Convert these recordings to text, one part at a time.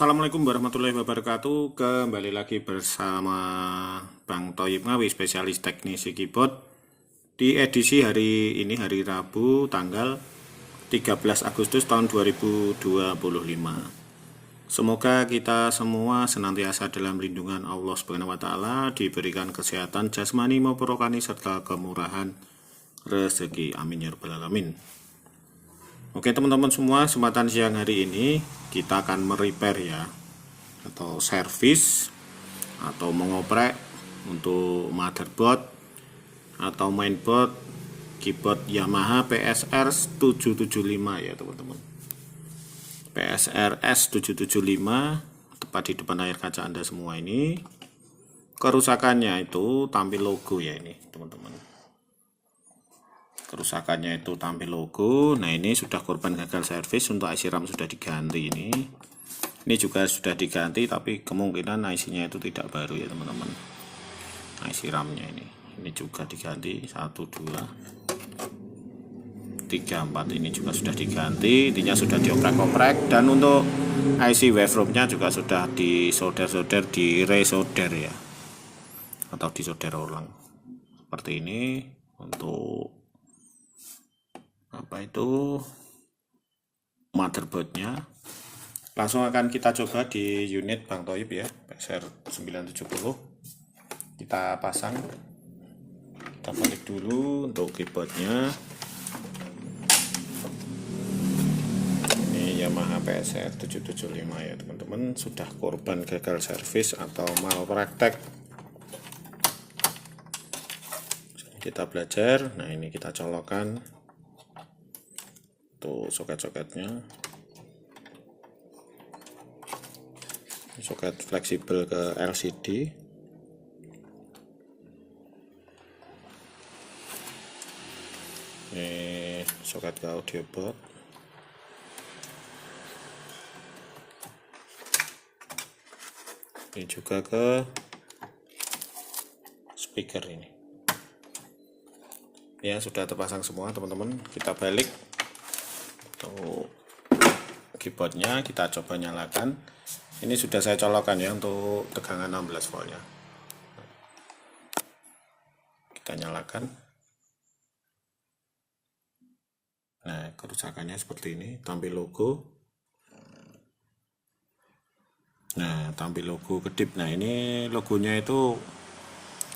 Assalamualaikum warahmatullahi wabarakatuh. Kembali lagi bersama Bang Thoyib Ngawi, spesialis teknisi keyboard, di edisi hari ini, hari Rabu, tanggal 13 Agustus tahun 2025. Semoga kita semua senantiasa dalam lindungan Allah Subhanahu wa taala, diberikan kesehatan jasmani maupun rohani serta kemurahan rezeki. Amin ya rabbal alamin. Oke teman-teman semua, kesempatan siang hari ini kita akan merepair ya, atau servis, atau mengoprek untuk motherboard atau mainboard keyboard Yamaha PSR 775 ya teman-teman. PSR S775 tepat di depan layar kaca Anda semua ini. Kerusakannya itu tampil logo ya ini teman-teman. Kerusakannya itu tampil logo. Nah ini sudah korban gagal servis. Untuk IC RAM sudah diganti ini. Ini juga sudah diganti, tapi kemungkinan IC-nya itu tidak baru ya teman-teman. IC RAM-nya ini juga diganti. 1, 2, 3, 4 ini juga sudah diganti. Intinya sudah dioprek-oprek. Dan untuk IC waveform-nya juga sudah disolder-solder, di-resolder ya, atau disolder ulang seperti ini. Untuk motherboardnya langsung akan kita coba di unit Bang Thoyib ya, PSR 970. Kita pasang, kita balik dulu untuk keyboardnya. Ini Yamaha PSR 775 ya teman-teman, sudah korban gagal servis atau malpraktek. Kita belajar. Nah ini kita colokkan untuk soket-soketnya, soket fleksibel ke LCD. Ini soket ke audio board. Ini juga ke speaker ini. Ya sudah terpasang semua teman-teman. Kita balik untuk keyboardnya, kita coba nyalakan. Ini sudah saya colokkan ya untuk tegangan 16 voltnya. Kita nyalakan. Nah kerusakannya seperti ini, tampil logo. Nah tampil logo kedip. Nah ini logonya itu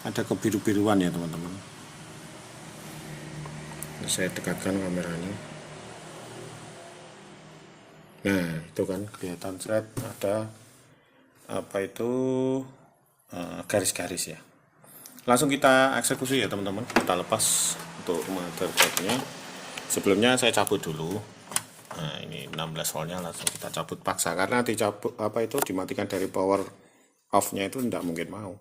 ada kebiru-biruan ya teman-teman. Saya dekatkan kameranya. Nah itu kan kelihatan thread, ada garis-garis ya. Langsung kita eksekusi ya teman-teman. Kita lepas untuk motherboardnya. Sebelumnya saya cabut dulu. Nah ini 16 voltnya langsung kita cabut paksa, karena dicabut dimatikan dari power off-nya itu tidak mungkin mau.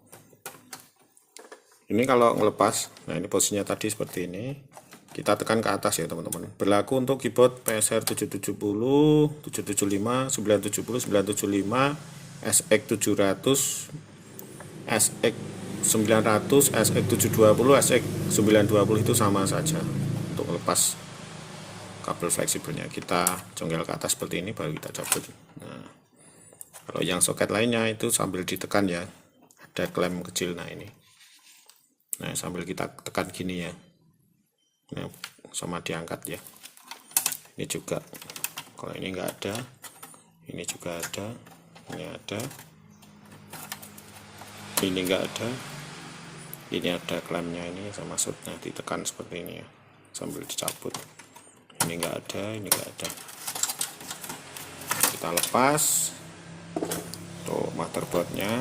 Ini kalau ngelepas, nah ini posisinya tadi seperti ini. Kita tekan ke atas ya teman-teman. Berlaku untuk keyboard PSR 770, 775, 970, 975, SX 700, SX 900, SX 720, SX 920 itu sama saja. Untuk lepas kabel fleksibelnya kita congkel ke atas seperti ini, baru kita cabut. Nah, kalau yang soket lainnya itu sambil ditekan ya, ada klem kecil. Nah ini, nah sambil kita tekan gini ya. Nah, sama diangkat ya. Ini juga, kalau ini enggak ada, ini juga ada, ini ada, ini enggak ada, ini ada klemnya ini sama masuk. Nah ditekan seperti ini ya, sambil dicabut. Ini enggak ada, ini enggak ada. Kita lepas tuh motherboardnya.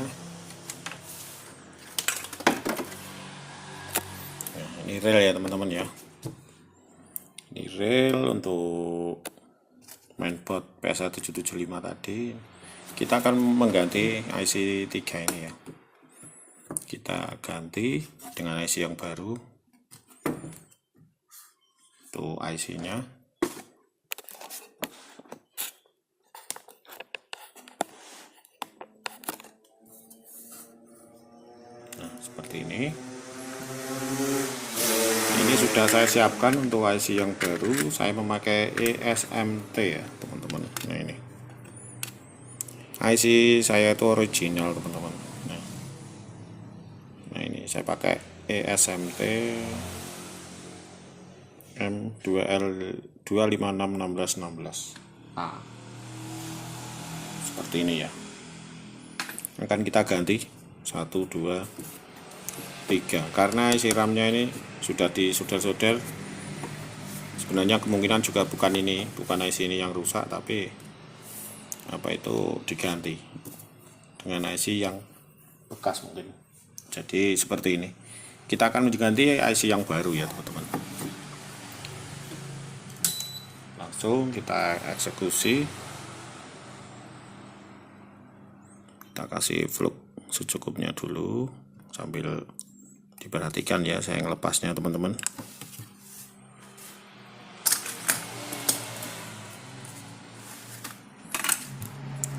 Nah, ini rel ya teman-teman ya. Ini rel untuk mainboard PSR 775 tadi. Kita akan mengganti IC 3 ini ya. Kita ganti dengan IC yang baru. Tuh IC-nya. Nah, seperti ini. Ini sudah saya siapkan untuk IC yang baru. Saya memakai ESMT ya teman-teman. Nah ini IC saya itu original teman-teman. Nah ini saya pakai ESMT M2L2561616 A. Seperti ini ya. Akan kita ganti 1 2 3 karena isi RAM-nya ini sudah disolder-solder. Sebenarnya kemungkinan juga bukan IC ini yang rusak, tapi diganti dengan IC yang bekas mungkin. Jadi seperti ini. Kita akan mengganti IC yang baru ya teman-teman. Langsung kita eksekusi. Kita kasih flux secukupnya dulu, sambil diperhatikan ya saya ngelepasnya teman-teman.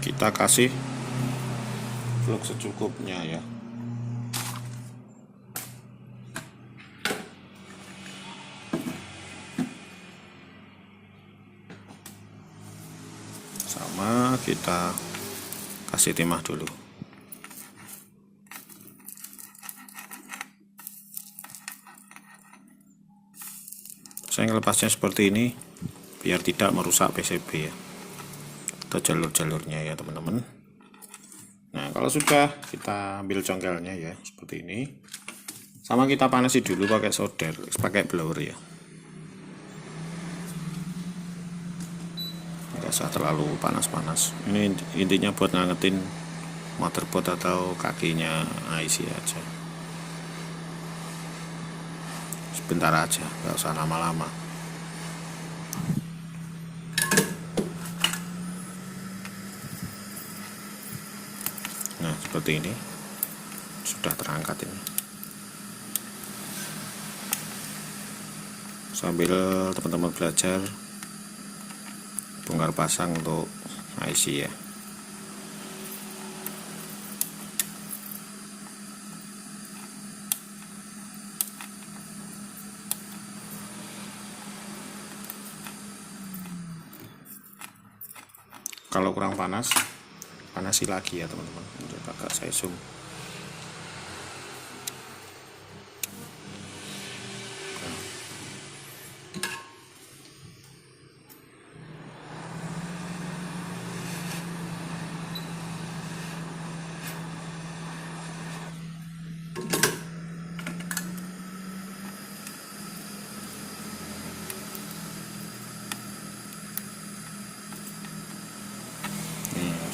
Kita kasih flux secukupnya ya. Sama kita kasih timah dulu. Saya ngelepasnya seperti ini biar tidak merusak PCB ya, atau jalur-jalurnya ya teman-teman. Nah kalau sudah, kita ambil congkelnya ya seperti ini. Sama kita panasi dulu pakai solder, pakai blower ya. Nggak usah terlalu panas-panas. Ini intinya buat ngangetin motherboard atau kakinya IC aja. Sebentar aja, nggak usah lama-lama. Nah seperti ini, sudah terangkat ini. Sambil teman-teman belajar bongkar pasang untuk IC ya. Kalau kurang panas, panasi lagi ya teman-teman. Agak saya zoom.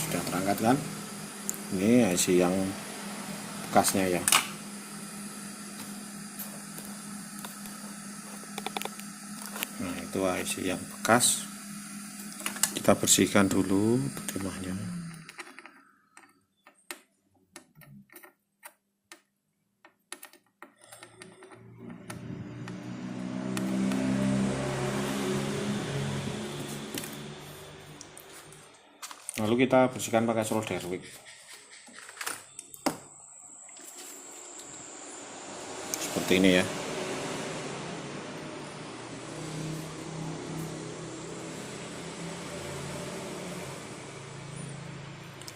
Sudah terangkat kan, ini IC yang bekasnya ya. Nah itu IC yang bekas, kita bersihkan dulu timahnya. Lalu kita bersihkan pakai solder wick. Seperti ini ya.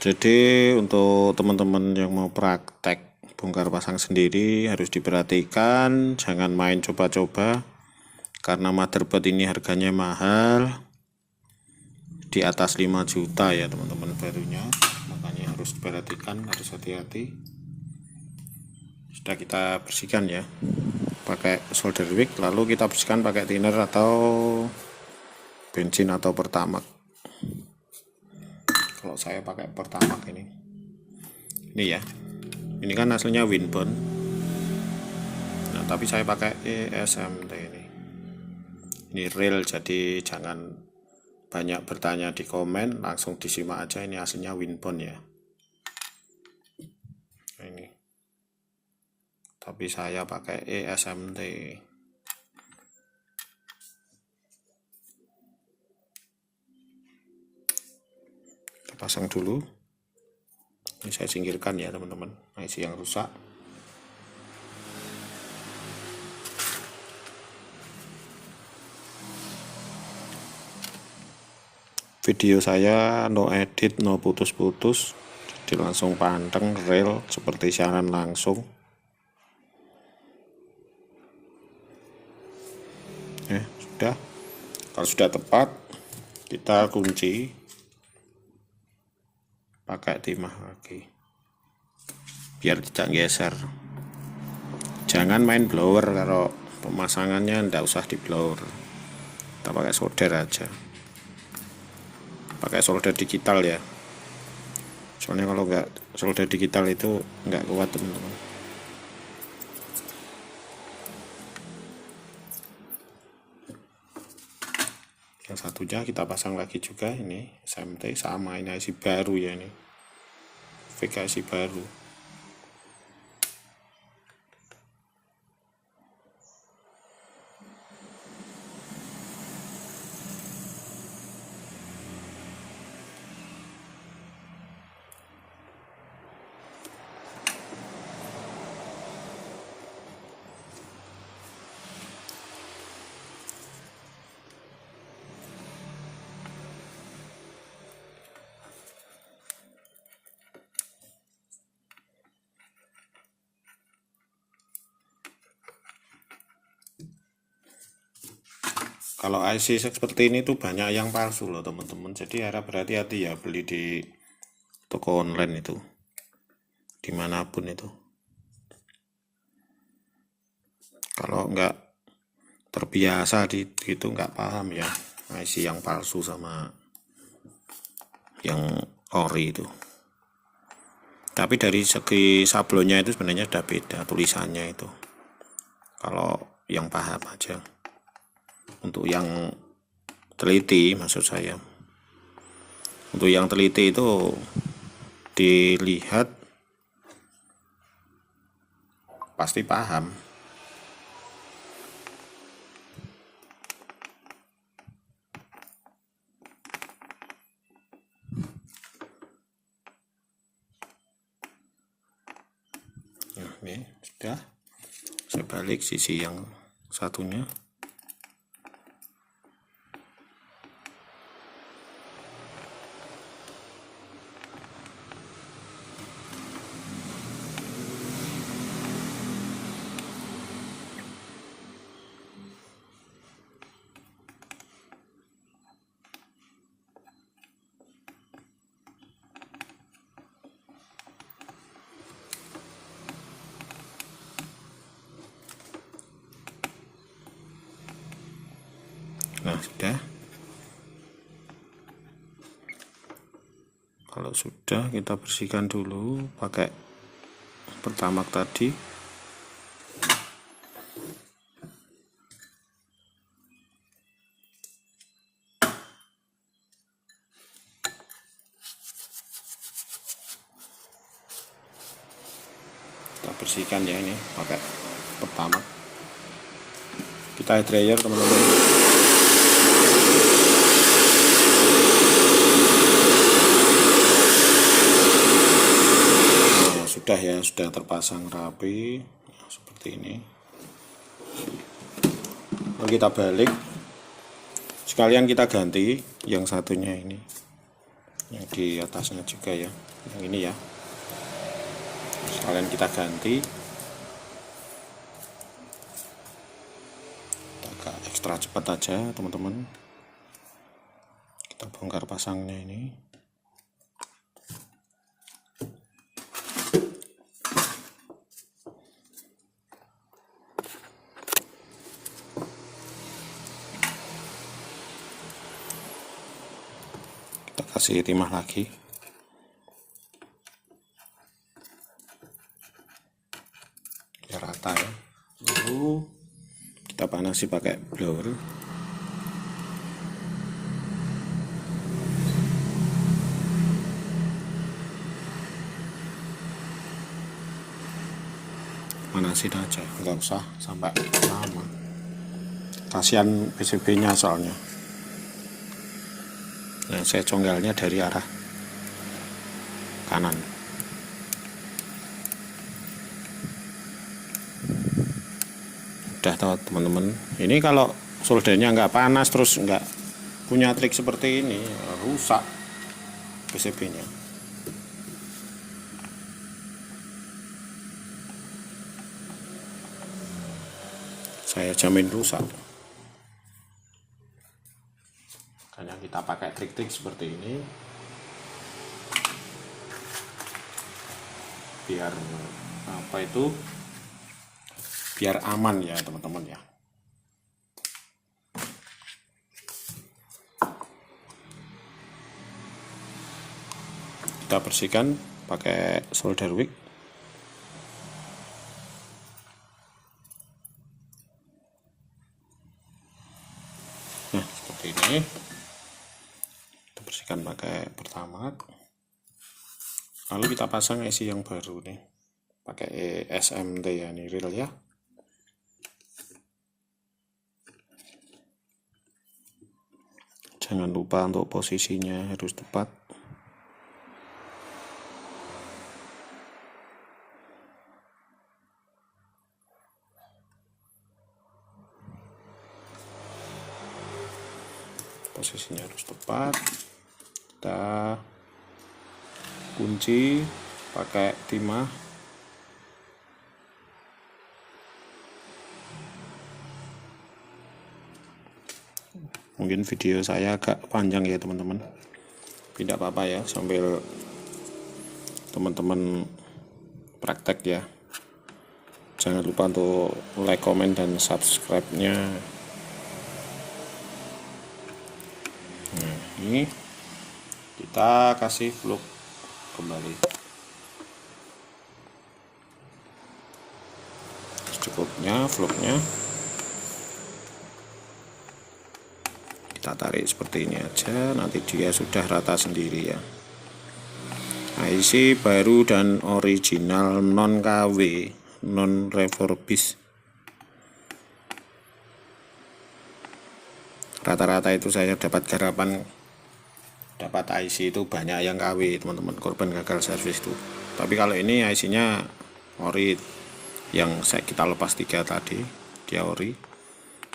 Jadi untuk teman-teman yang mau praktek bongkar pasang sendiri harus diperhatikan, jangan main coba-coba karena motherboard ini harganya mahal, di atas 5 juta ya teman-teman barunya, makanya harus diperhatikan, harus hati-hati. Sudah kita bersihkan ya pakai solder wick, lalu kita bersihkan pakai thinner atau bensin atau pertamax. Kalau saya pakai pertamax ini ya, ini kan hasilnya Winbond. Nah tapi saya pakai ESMT ini real, jadi jangan banyak bertanya di komen, langsung disimak aja, ini hasilnya Winbond ya. Ini tapi saya pakai ESMT. Kita pasang dulu. Ini saya singkirkan ya teman-teman, IC yang rusak. video saya no edit, no putus-putus, jadi langsung panteng real seperti siaran langsung. Sudah. Kalau sudah tepat, kita kunci pakai timah lagi biar tidak geser. Jangan main blower, kalau pemasangannya ndak usah di blower, kita pakai solder aja, pakai solder digital ya, soalnya kalau nggak solder digital itu nggak kuat teman-teman. Yang satunya kita pasang lagi juga, ini SMT sama, ini IC baru ya, ini VK IC baru. Kalau IC seperti ini tuh banyak yang palsu loh teman-teman, jadi harap berhati-hati ya beli di toko online itu, dimanapun itu. Kalau nggak terbiasa di gitu, nggak paham ya IC yang palsu sama yang ori itu. Tapi dari segi sablonnya itu sebenarnya udah beda tulisannya itu, kalau yang paham aja. Untuk yang teliti, maksud saya, untuk yang teliti itu dilihat pasti paham. Nah, ini sudah, saya balik sisi yang satunya. Nah, sudah. Kalau sudah, kita bersihkan dulu pakai pertamax tadi. Kita bersihkan ya, ini pakai pertamax. Kita hair dryer teman-teman. Sudah ya, sudah terpasang rapi. Nah, seperti ini. Lalu kita balik, sekalian kita ganti yang satunya ini, yang di atasnya juga ya, yang ini ya, sekalian kita ganti. Kita agak ekstra cepat aja teman-teman, kita bongkar pasangnya ini. Kasih timah lagi, biar rata ya. Lalu kita panasi pakai blower. Panasin aja, nggak usah sampai lama, kasihan PCB nya soalnya. Nah, saya congkelnya dari arah kanan. Udah tahu teman-teman, ini kalau soldernya nggak panas terus nggak punya trik seperti ini, rusak PCB-nya. Saya jamin rusak. Makanya kita pakai trik-trik seperti ini biar biar aman ya teman-teman ya. Kita bersihkan pakai solder wick. Nah, seperti ini. Kita bersihkan pakai pertamax. Lalu kita pasang IC yang baru nih. Pakai SMT ya, ini real ya. Jangan lupa untuk posisinya harus tepat. Posisinya harus tepat. Kita kunci pakai timah. Mungkin video saya agak panjang ya teman-teman, tidak apa-apa ya, sambil teman-teman praktek ya. Jangan lupa untuk like, komen, dan subscribe-nya. Nah, ini kita kasih vlog kembali secukupnya. Vlognya kita tarik seperti ini aja, nanti dia sudah rata sendiri ya. IC baru dan original, non KW, non refurbish. Rata-rata itu saya dapat garapan, dapat IC itu banyak yang KW teman-teman, korban gagal servis itu. Tapi kalau ini IC nya ori, yang kita lepas 3 tadi dia ori,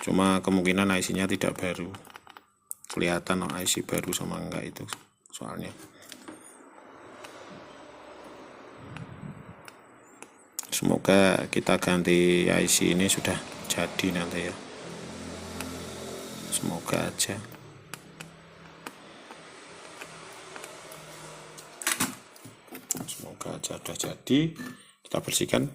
cuma kemungkinan IC nya tidak baru. Kelihatan IC baru sama enggak itu soalnya. Semoga kita ganti IC ini sudah jadi nanti ya, semoga aja. Semoga aja udah jadi. Kita bersihkan.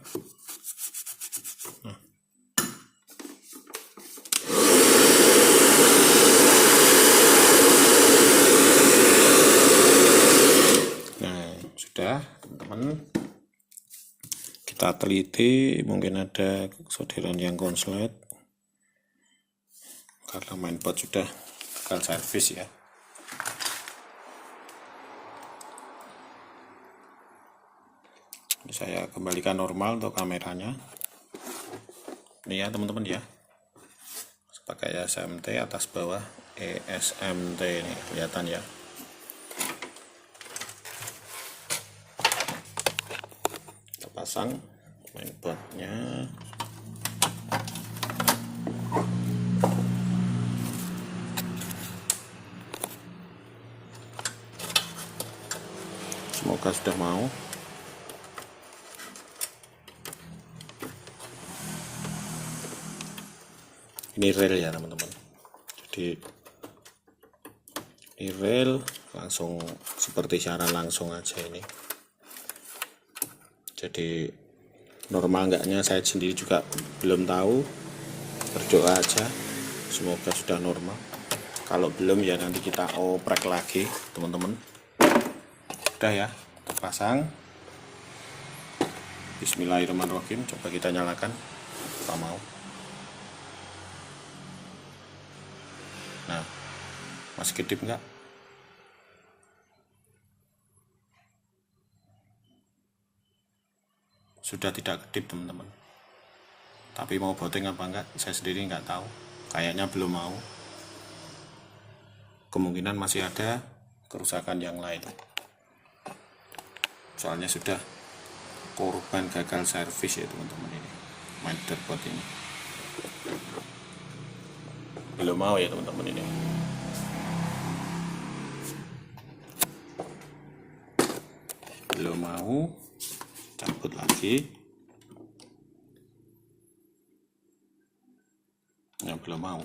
Nah, sudah teman-teman, kita teliti, mungkin ada solderan yang konslet karena mainboard sudah gagal servis ya. Ini saya kembalikan normal untuk kameranya. Ini ya teman-teman ya, pakai SMT atas bawah, SMT ini kelihatan ya. Kita pasang mainboardnya. Semoga sudah mau. Ini rel ya teman-teman, jadi ini rel langsung seperti siaran langsung aja ini. Jadi normal enggaknya saya sendiri juga belum tahu, berdoa aja semoga sudah normal. Kalau belum ya nanti kita oprek lagi teman-teman. Udah ya, terpasang. Bismillahirrahmanirrahim, coba kita nyalakan. Kita mau. Nah, masih kedip enggak? Sudah tidak kedip teman-teman. Tapi mau booting apa enggak, saya sendiri enggak tahu. Kayaknya belum mau. Kemungkinan masih ada kerusakan yang lain. Soalnya sudah korban gagal servis ya teman-teman, ini motherboard ini. Belum mau ya teman-teman ini. mau, cabut lagi. Yang belum mau,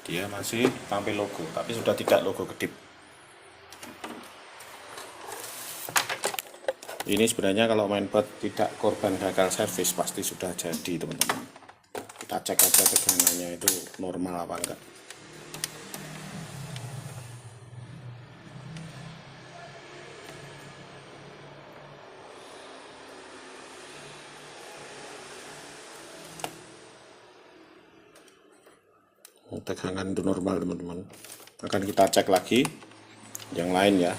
dia masih tampil logo tapi sudah tidak logo kedip. Ini sebenarnya kalau mainboard tidak korban gagal servis pasti sudah jadi, teman-teman. Kita cek aja tegangannya itu normal apa enggak. Tegangan itu normal, teman-teman. Akan kita cek lagi yang lain ya.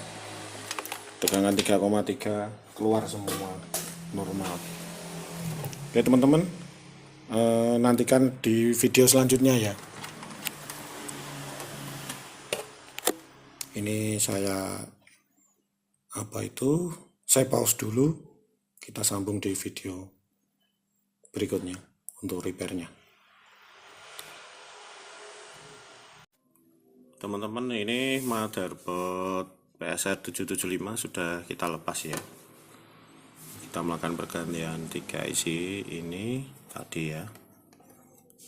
Tegangan 3,3 keluar semua normal. Oke teman-teman, nantikan di video selanjutnya ya. Ini saya pause dulu, kita sambung di video berikutnya untuk repairnya. Teman-teman, ini motherboard PSR 775 sudah kita lepas ya. Kita melakukan pergantian 3 isi ini tadi ya.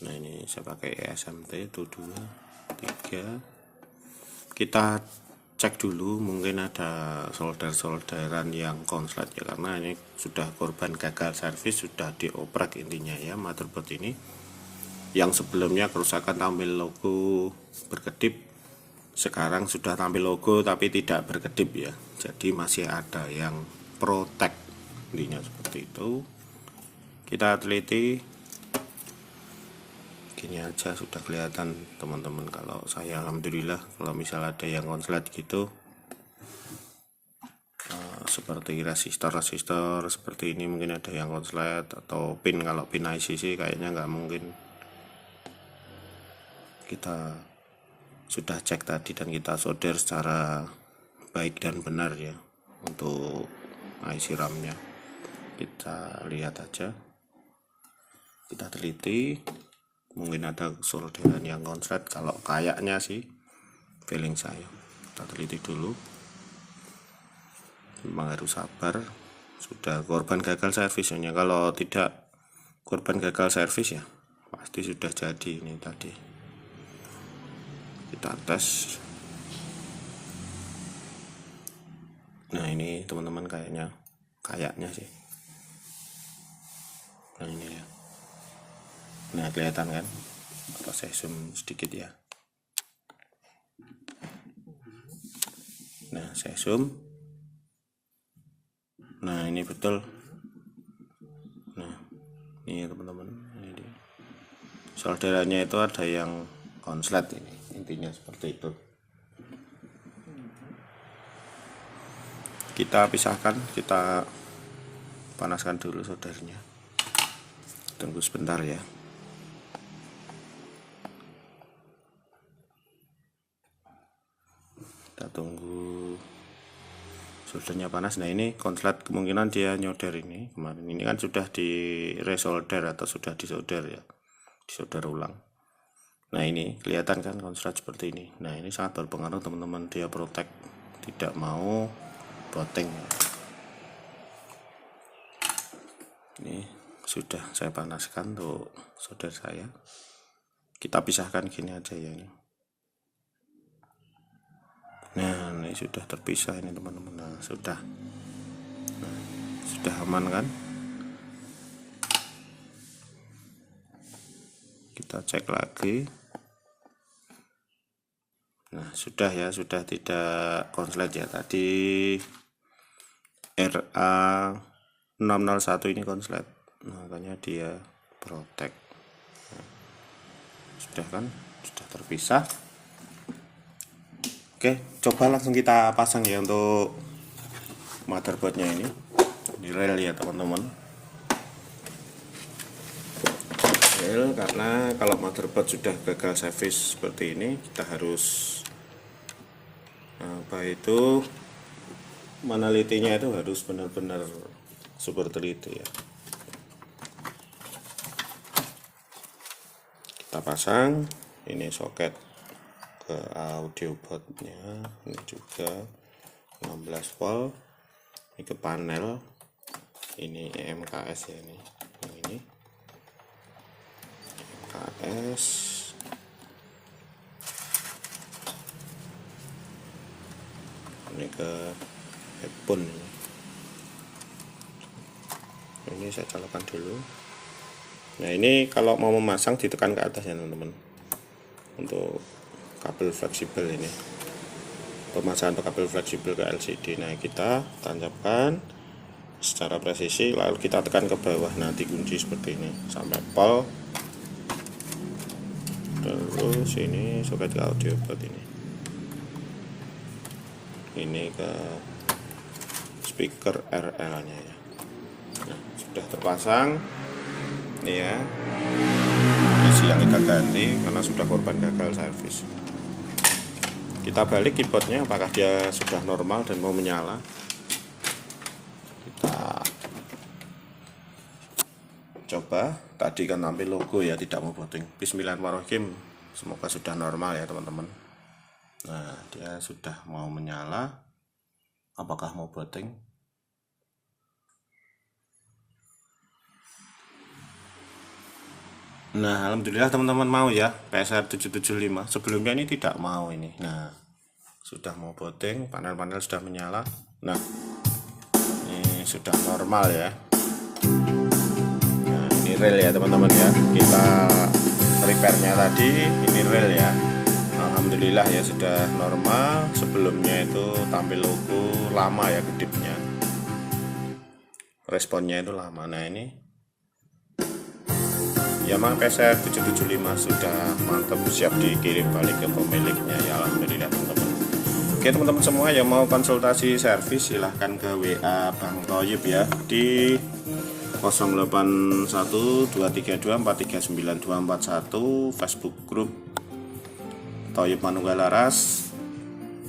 Nah ini saya pakai SMT itu 2, 3. Kita cek dulu, mungkin ada solder-solderan yang konslet ya, karena ini sudah korban gagal servis, sudah dioprek intinya ya motherboard ini. Yang sebelumnya kerusakan tampil logo berkedip, sekarang sudah tampil logo tapi tidak berkedip ya. Jadi masih ada yang protect, intinya seperti itu. Kita teliti, gini aja sudah kelihatan teman-teman. Kalau saya alhamdulillah, kalau misal ada yang konslet gitu seperti resistor seperti ini, mungkin ada yang konslet, atau pin, kalau pin IC sih kayaknya nggak mungkin. Kita sudah cek tadi dan kita solder secara baik dan benar ya untuk IC RAM-nya. Kita lihat aja, kita teliti, mungkin ada solderan yang konslet. Kalau kayaknya sih feeling saya, kita teliti dulu. Memang harus sabar, sudah korban gagal servisnya. Kalau tidak korban gagal servis ya pasti sudah jadi. Ini tadi kita tes. Nah ini teman-teman, kayaknya sih. Nah ini ya. Nah kelihatan kan? Kalau saya zoom sedikit ya. Nah saya zoom. Nah ini betul. Nah ini teman-teman, ini solderannya itu ada yang konslet, ini intinya seperti itu. Kita pisahkan, kita panaskan dulu soldernya. Tunggu sebentar ya. Kita tunggu soldernya panas. Nah ini konslet, kemungkinan dia nyoder ini kemarin. Ini kan sudah di resolder atau sudah disolder ya, disolder ulang. Nah ini kelihatan kan konslet seperti ini. Nah ini sangat berpengaruh teman-teman, dia protect, tidak mau boteng. Ini sudah saya panaskan untuk solder saya. Kita pisahkan gini aja ya ini. Nah ini sudah terpisah ini teman-teman. Nah sudah aman kan. Kita cek lagi. Nah sudah ya, sudah tidak konslet ya. Tadi RA601 ini konslet, makanya dia protect. Nah, sudah kan, sudah terpisah. Oke, coba langsung kita pasang ya untuk motherboardnya ini di rel ya teman-teman. Rel, karena kalau motherboard sudah gagal servis seperti ini, kita harus menelitinya itu harus benar-benar super teliti ya. Kita pasang ini soket ke audio boardnya, ini juga 16 volt. Ini ke panel, ini EMKS ya, ini EMKS. Ini ke headphone, ini saya colokkan dulu. Nah, ini kalau mau memasang ditekan ke atas ya teman-teman, untuk kabel fleksibel ini, pemasangan untuk kabel fleksibel ke LCD. Nah, kita tancapkan secara presisi, lalu kita tekan ke bawah, nanti kunci seperti ini sampai pol. Terus ini soket ke audio buat ini ke speaker RL nya ya. Nah, sudah terpasang ini ya, isi yang kita ganti karena sudah korban gagal servis. Kita balik keyboardnya, apakah dia sudah normal dan mau menyala. Kita coba, tadi kan tampil logo ya, tidak mau booting. Bismillahirrahmanirrahim, semoga sudah normal ya teman-teman. Nah, dia sudah mau menyala. Apakah mau booting? Nah, alhamdulillah teman-teman mau ya, PSR 775. Sebelumnya ini tidak mau ini. Nah, sudah mau booting, panel-panel sudah menyala. Nah, ini sudah normal ya. Nah, ini rel ya teman-teman ya. Kita repairnya tadi, ini rel ya. Alhamdulillah ya sudah normal. Sebelumnya itu tampil logo lama ya, kedipnya, responnya itu lama. Nah, ini Yamaha PSR 775 sudah mantap, siap dikirim balik ke pemiliknya ya, alhamdulillah teman-teman. Oke teman-teman semua yang mau konsultasi servis silahkan ke WA Bang Thoyib ya di 08123243243941, Facebook grup Thoyib Manunggal Laras,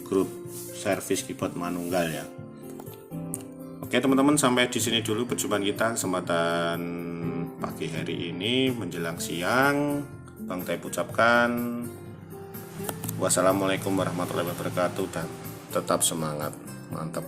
grup servis keyboard Manunggal ya. Oke teman-teman, sampai di sini dulu perjumpaan kita kesempatan pagi hari ini menjelang siang. Bang Thoyib ucapkan wassalamualaikum warahmatullahi wabarakatuh dan tetap semangat, mantap.